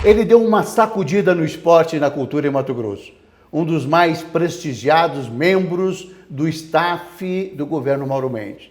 Ele deu uma sacudida no esporte e na cultura em Mato Grosso. Um dos mais prestigiados membros do staff do governo Mauro Mendes.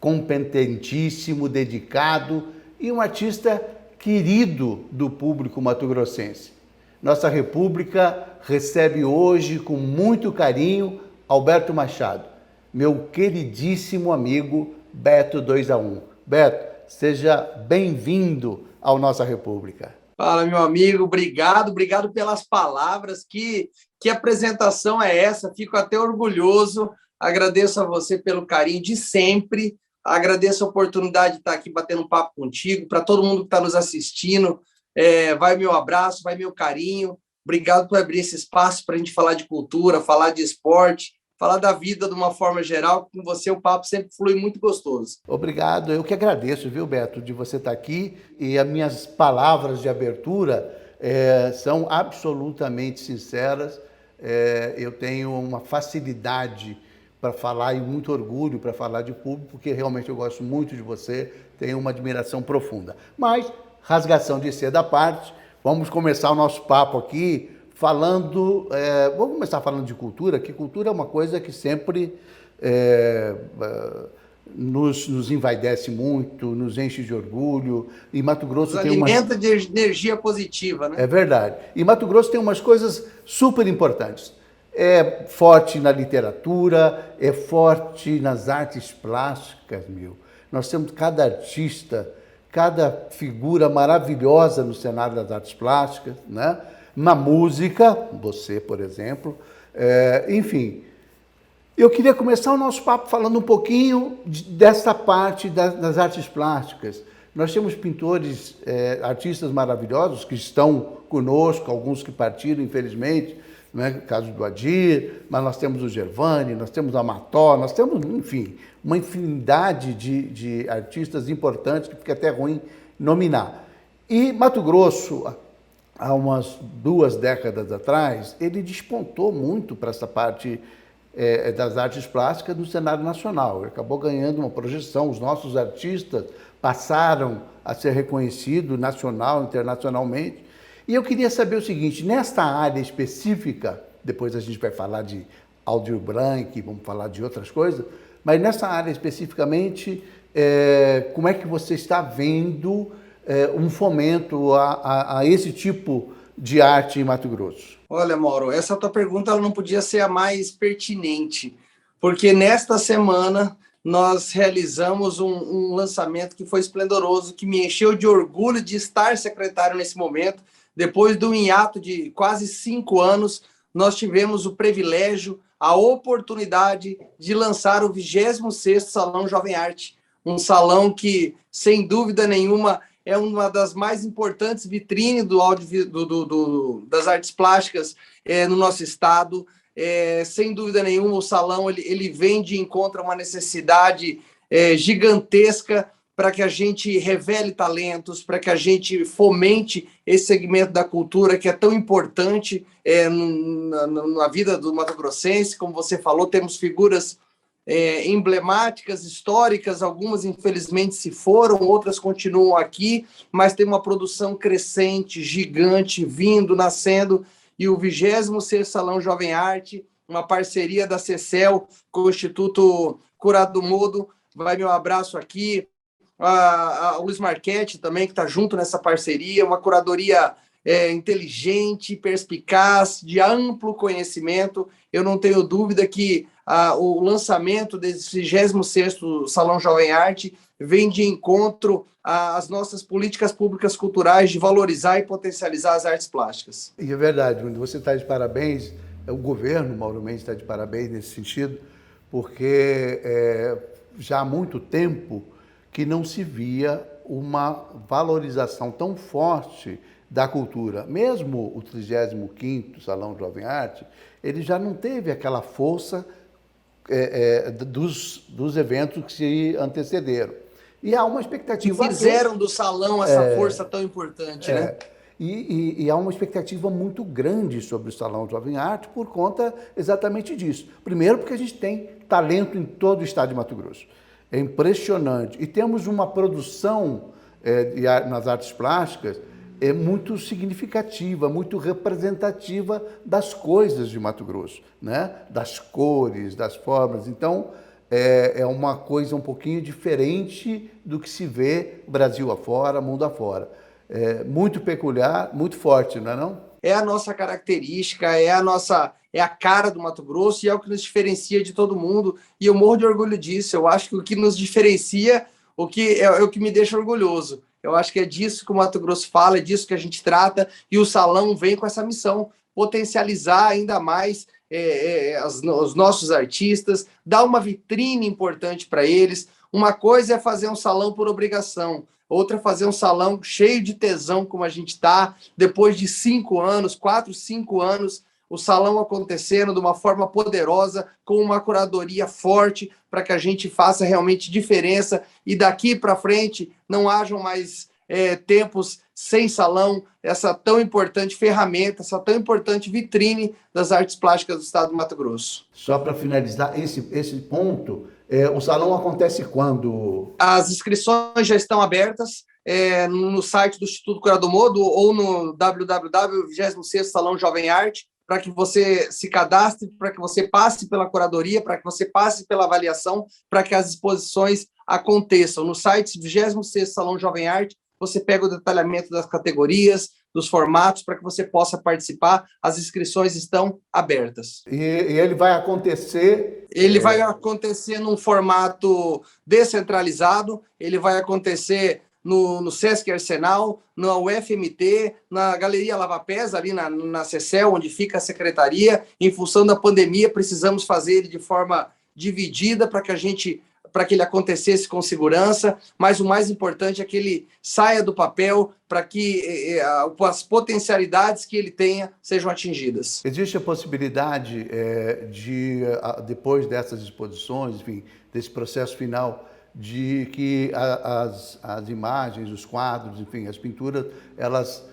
Competentíssimo, dedicado e um artista querido do público mato-grossense. Nossa República recebe hoje com muito carinho Alberto Machado, meu queridíssimo amigo Beto 2-1. Beto, seja bem-vindo ao Nossa República. Fala, meu amigo, obrigado pelas palavras. Que apresentação é essa? Fico até orgulhoso. Agradeço a você pelo carinho de sempre. Agradeço a oportunidade de estar aqui batendo um papo contigo. Para todo mundo que está nos assistindo, vai meu abraço, vai meu carinho. Obrigado por abrir esse espaço para a gente falar de cultura, falar de esporte, falar da vida de uma forma geral. Com você o papo sempre flui muito gostoso. Obrigado, eu que agradeço, viu, Beto, de você estar aqui, e as minhas palavras de abertura são absolutamente sinceras. Eu tenho uma facilidade para falar e muito orgulho para falar de público, porque realmente eu gosto muito de você, tenho uma admiração profunda. Mas, rasgação de seda à parte, vamos começar o nosso papo aqui falando, vamos começar falando de cultura, que cultura é uma coisa que sempre nos envaidece muito, nos enche de orgulho, e Mato Grosso Nos tem alimenta de energia positiva, né? É verdade. E Mato Grosso tem umas coisas super importantes. É forte na literatura, é forte nas artes plásticas, meu. Nós temos cada artista, cada figura maravilhosa no cenário das artes plásticas, né? Na música, você, por exemplo. Enfim, eu queria começar o nosso papo falando um pouquinho dessa parte das artes plásticas. Nós temos pintores, artistas maravilhosos que estão conosco, alguns que partiram, infelizmente, não é o caso do Adir, mas nós temos o Gervani, nós temos a Mató, nós temos, enfim, uma infinidade de artistas importantes que fica até ruim nominar. E Mato Grosso, há umas 2 décadas atrás, ele despontou muito para essa parte das artes plásticas no cenário nacional. Ele acabou ganhando uma projeção, os nossos artistas passaram a ser reconhecidos nacional, internacionalmente. E eu queria saber o seguinte, nesta área específica, depois a gente vai falar de Aldir Blanc, vamos falar de outras coisas, mas nessa área especificamente, como é que você está vendo um fomento a esse tipo de arte em Mato Grosso? Olha, Mauro, essa tua pergunta ela não podia ser a mais pertinente, porque nesta semana nós realizamos um lançamento que foi esplendoroso, que me encheu de orgulho de estar secretário nesse momento. Depois de um hiato de quase 5 anos, nós tivemos o privilégio, a oportunidade de lançar o 26º Salão Jovem Arte, um salão que, sem dúvida nenhuma, é uma das mais importantes vitrines das artes plásticas no nosso estado. Sem dúvida nenhuma, o salão ele vem de encontro a uma necessidade gigantesca para que a gente revele talentos, para que a gente fomente esse segmento da cultura que é tão importante na vida do mato-grossense. Como você falou, temos figuras emblemáticas, históricas, algumas infelizmente se foram, outras continuam aqui, mas tem uma produção crescente, gigante, vindo, nascendo, e o 26º Salão Jovem Arte, uma parceria da CECEL com o Instituto Curado Mudo, vai meu abraço aqui, a Luiz Marchetti também, que está junto nessa parceria, uma curadoria inteligente, perspicaz, de amplo conhecimento. Eu não tenho dúvida que o lançamento desse 26º Salão Jovem Arte vem de encontro às nossas políticas públicas culturais de valorizar e potencializar as artes plásticas. E é verdade, você está de parabéns, o governo Mauro Mendes está de parabéns nesse sentido, porque já há muito tempo que não se via uma valorização tão forte da cultura. Mesmo o 35º Salão Jovem Arte, ele já não teve aquela força dos eventos que se antecederam. E há uma expectativa... Que fizeram do salão essa força tão importante, né? E há uma expectativa muito grande sobre o Salão Jovem Arte por conta exatamente disso. Primeiro, porque a gente tem talento em todo o estado de Mato Grosso. É impressionante. E temos uma produção nas artes plásticas é muito significativa, muito representativa das coisas de Mato Grosso, né? Das cores, das formas. Então, é uma coisa um pouquinho diferente do que se vê Brasil afora, mundo afora. É muito peculiar, muito forte, não é não? É a nossa característica, é a cara do Mato Grosso e é o que nos diferencia de todo mundo. E eu morro de orgulho disso. Eu acho que o que nos diferencia, é o que me deixa orgulhoso. Eu acho que é disso que o Mato Grosso fala, é disso que a gente trata, e o Salão vem com essa missão, potencializar ainda mais os nossos artistas, dar uma vitrine importante para eles. Uma coisa é fazer um salão por obrigação, outra é fazer um salão cheio de tesão, como a gente está, depois de 5 anos, 4, 5 anos, o salão acontecendo de uma forma poderosa, com uma curadoria forte, para que a gente faça realmente diferença e daqui para frente não hajam mais tempos sem salão, essa tão importante ferramenta, essa tão importante vitrine das artes plásticas do estado do Mato Grosso. Só para finalizar esse ponto, o salão acontece quando? As inscrições já estão abertas no site do Instituto Curador Modo ou no www.26º Salão Jovem Arte, para que você se cadastre, para que você passe pela curadoria, para que você passe pela avaliação, para que as exposições aconteçam. No site 26º Salão Jovem Arte, você pega o detalhamento das categorias, dos formatos, para que você possa participar. As inscrições estão abertas. E ele vai acontecer? Ele vai acontecer num formato descentralizado, ele vai acontecer no Sesc Arsenal, na UFMT, na Galeria Lava Pés, ali na CECEL, onde fica a secretaria. Em função da pandemia, precisamos fazer ele de forma dividida para que ele acontecesse com segurança, mas o mais importante é que ele saia do papel para que as potencialidades que ele tenha sejam atingidas. Existe a possibilidade depois dessas exposições, enfim, desse processo final, de que as imagens, os quadros, enfim, as pinturas, elas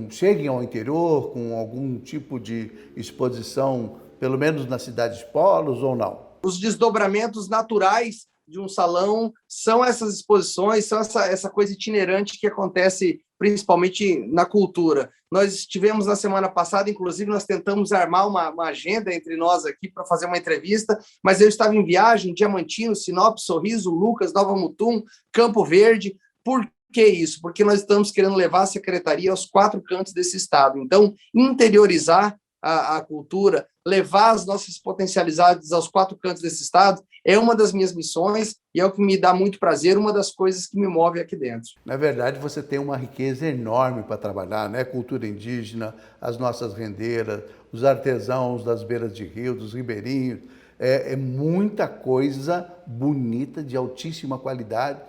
cheguem ao interior com algum tipo de exposição, pelo menos nas cidades polos, ou não? Os desdobramentos naturais de um salão são essas exposições, são essa coisa itinerante que acontece principalmente na cultura. Nós estivemos na semana passada, inclusive nós tentamos armar uma agenda entre nós aqui para fazer uma entrevista, mas eu estava em viagem, Diamantino, Sinop, Sorriso, Lucas, Nova Mutum, Campo Verde. Por que isso? Porque nós estamos querendo levar a secretaria aos 4 cantos desse estado. Então, interiorizar a cultura, levar as nossas potencialidades aos 4 cantos desse estado, é uma das minhas missões e é o que me dá muito prazer, uma das coisas que me move aqui dentro. Na verdade, você tem uma riqueza enorme para trabalhar, né? Cultura indígena, as nossas rendeiras, os artesãos das beiras de rio, dos ribeirinhos, é muita coisa bonita, de altíssima qualidade,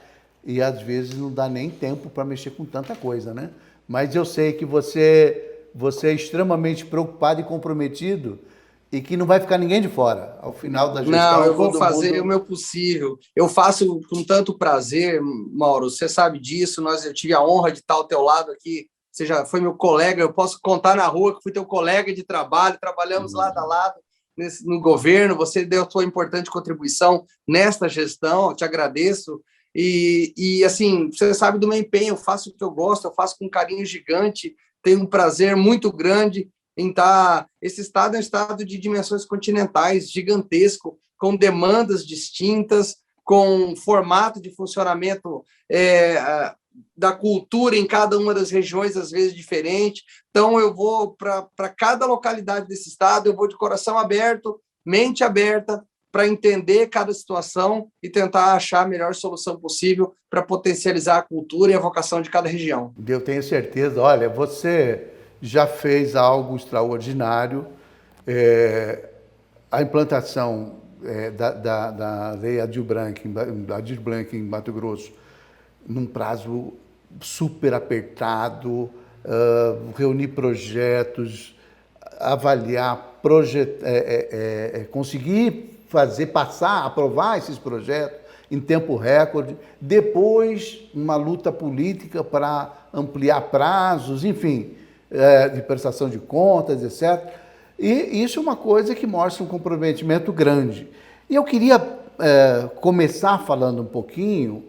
e às vezes não dá nem tempo para mexer com tanta coisa, né? Mas eu sei que você é extremamente preocupado e comprometido e que não vai ficar ninguém de fora ao final da gestão. Não, eu vou fazer o meu possível. Eu faço com tanto prazer, Mauro, você sabe disso, eu tive a honra de estar ao teu lado aqui, você já foi meu colega, eu posso contar na rua que fui teu colega de trabalho, trabalhamos lado a lado no governo, você deu a sua importante contribuição nesta gestão, eu te agradeço. E assim, você sabe do meu empenho, eu faço o que eu gosto, eu faço com um carinho gigante, tenho um prazer muito grande em estar... Esse estado é um estado de dimensões continentais, gigantesco, com demandas distintas, com formato de funcionamento da cultura em cada uma das regiões, às vezes diferente. Então, eu vou para cada localidade desse estado, eu vou de coração aberto, mente aberta, para entender cada situação e tentar achar a melhor solução possível para potencializar a cultura e a vocação de cada região. Eu tenho certeza. Olha, você já fez algo extraordinário. A implantação da Lei Aldir Blanc em Mato Grosso, num prazo super apertado, reunir projetos, avaliar, conseguir aprovar esses projetos em tempo recorde, depois uma luta política para ampliar prazos, enfim, de prestação de contas, etc. E isso é uma coisa que mostra um comprometimento grande. E eu queria começar falando um pouquinho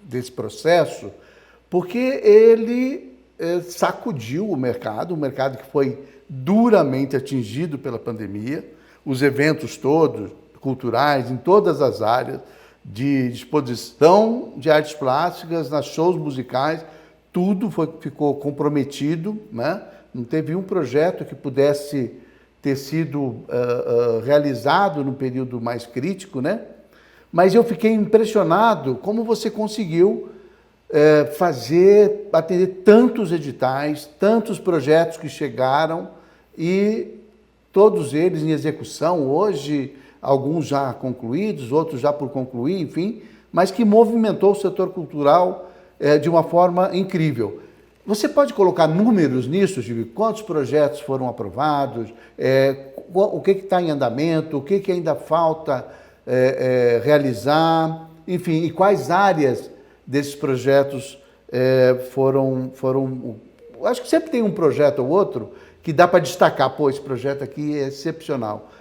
desse processo, porque ele sacudiu o mercado que foi duramente atingido pela pandemia, os eventos todos, culturais, em todas as áreas, de exposição de artes plásticas, nas shows musicais, tudo ficou comprometido, né? Não teve um projeto que pudesse ter sido realizado no período mais crítico, né? Mas eu fiquei impressionado como você conseguiu atender tantos editais, tantos projetos que chegaram e todos eles em execução hoje, alguns já concluídos, outros já por concluir, enfim, mas que movimentou o setor cultural de uma forma incrível. Você pode colocar números nisso, Gil? Quantos projetos foram aprovados? O que está em andamento? O que ainda falta realizar? Enfim, e quais áreas desses projetos foram... Acho que sempre tem um projeto ou outro que dá para destacar. Pô, esse projeto aqui é excepcional.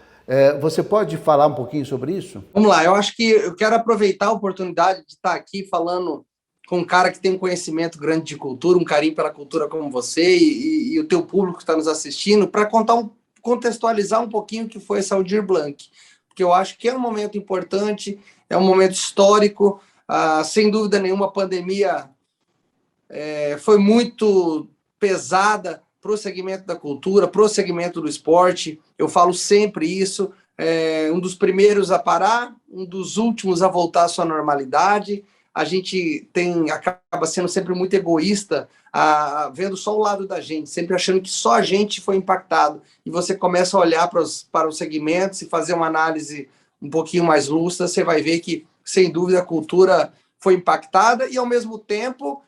Você pode falar um pouquinho sobre isso? Vamos lá, eu acho que eu quero aproveitar a oportunidade de estar aqui falando com um cara que tem um conhecimento grande de cultura, um carinho pela cultura como você e o teu público que está nos assistindo, para contextualizar um pouquinho o que foi essa Aldir Blanc, porque eu acho que é um momento importante, é um momento histórico, sem dúvida nenhuma a pandemia foi muito pesada para o segmento da cultura, para o segmento do esporte. Eu falo sempre isso, um dos primeiros a parar, um dos últimos a voltar à sua normalidade. A gente acaba sendo sempre muito egoísta, vendo só o lado da gente, sempre achando que só a gente foi impactado. E você começa a olhar para os segmentos e fazer uma análise um pouquinho mais lúcida, você vai ver que, sem dúvida, a cultura foi impactada e, ao mesmo tempo,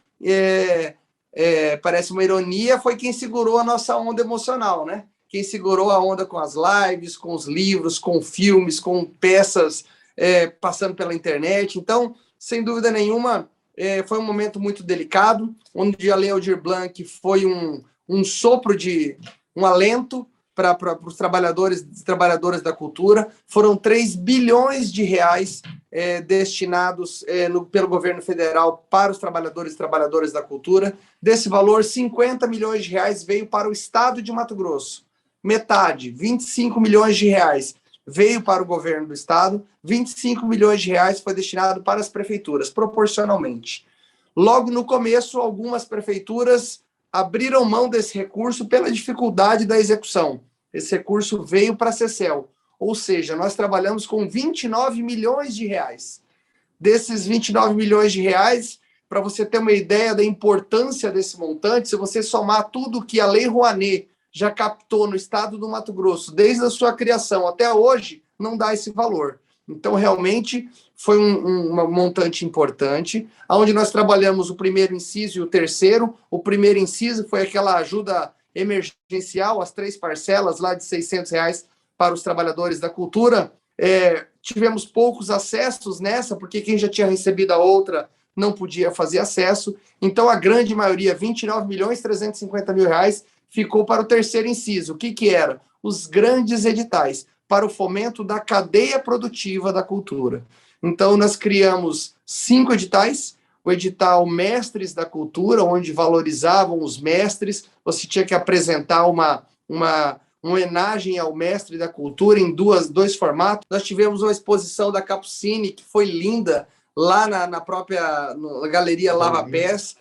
parece uma ironia, foi quem segurou a nossa onda emocional, né? Quem segurou a onda com as lives, com os livros, com filmes, com peças passando pela internet. Então, sem dúvida nenhuma, foi um momento muito delicado, onde a Lei Aldir Blanc foi um sopro um alento para os trabalhadores e trabalhadoras da cultura. Foram 3 bilhões de reais destinados pelo governo federal para os trabalhadores e trabalhadoras da cultura. Desse valor, 50 milhões de reais veio para o estado de Mato Grosso. Metade, 25 milhões de reais, veio para o governo do estado, 25 milhões de reais foi destinado para as prefeituras, proporcionalmente. Logo no começo, algumas prefeituras abriram mão desse recurso pela dificuldade da execução. Esse recurso veio para a CECEL, ou seja, nós trabalhamos com 29 milhões de reais. Desses 29 milhões de reais, para você ter uma ideia da importância desse montante, se você somar tudo que a Lei Rouanet já captou no estado do Mato Grosso, desde a sua criação até hoje, não dá esse valor. Então, realmente, foi um montante importante, onde nós trabalhamos o primeiro inciso e o terceiro. O primeiro inciso foi aquela ajuda emergencial, as 3 parcelas lá de R$600 para os trabalhadores da cultura. Tivemos poucos acessos nessa, porque quem já tinha recebido a outra não podia fazer acesso. Então, a grande maioria, R$29.350.000, ficou para o terceiro inciso. O que era? Os grandes editais para o fomento da cadeia produtiva da cultura. Então, nós criamos 5 editais. O edital Mestres da Cultura, onde valorizavam os mestres. Você tinha que apresentar uma homenagem ao mestre da cultura em dois formatos. Nós tivemos uma exposição da Capucine, que foi linda, lá na própria Galeria Lava Pés,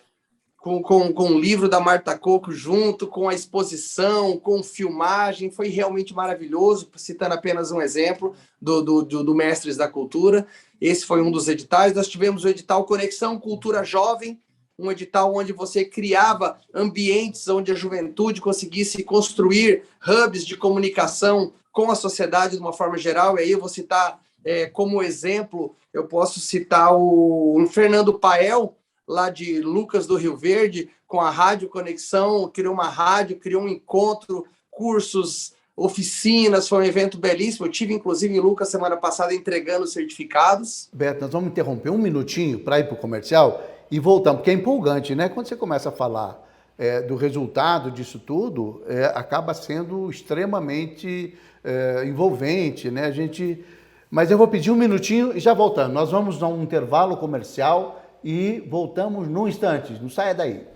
com o livro da Marta Coco junto, com a exposição, com filmagem. Foi realmente maravilhoso, citando apenas um exemplo do Mestres da Cultura. Esse foi um dos editais. Nós tivemos o edital Conexão Cultura Jovem, um edital onde você criava ambientes onde a juventude conseguisse construir hubs de comunicação com a sociedade de uma forma geral. E aí eu vou citar como exemplo, eu posso citar o Fernando Pael, lá de Lucas do Rio Verde, com a Rádio Conexão, criou uma rádio, criou um encontro, cursos, oficinas, foi um evento belíssimo. Eu tive, inclusive, em Lucas, semana passada, entregando certificados. Beto, nós vamos interromper um minutinho para ir para o comercial e voltamos, porque é empolgante, né? Quando você começa a falar do resultado disso tudo, acaba sendo extremamente envolvente, né? Mas eu vou pedir um minutinho e já voltamos. Nós vamos a um intervalo comercial e voltamos num instante. Não saia daí.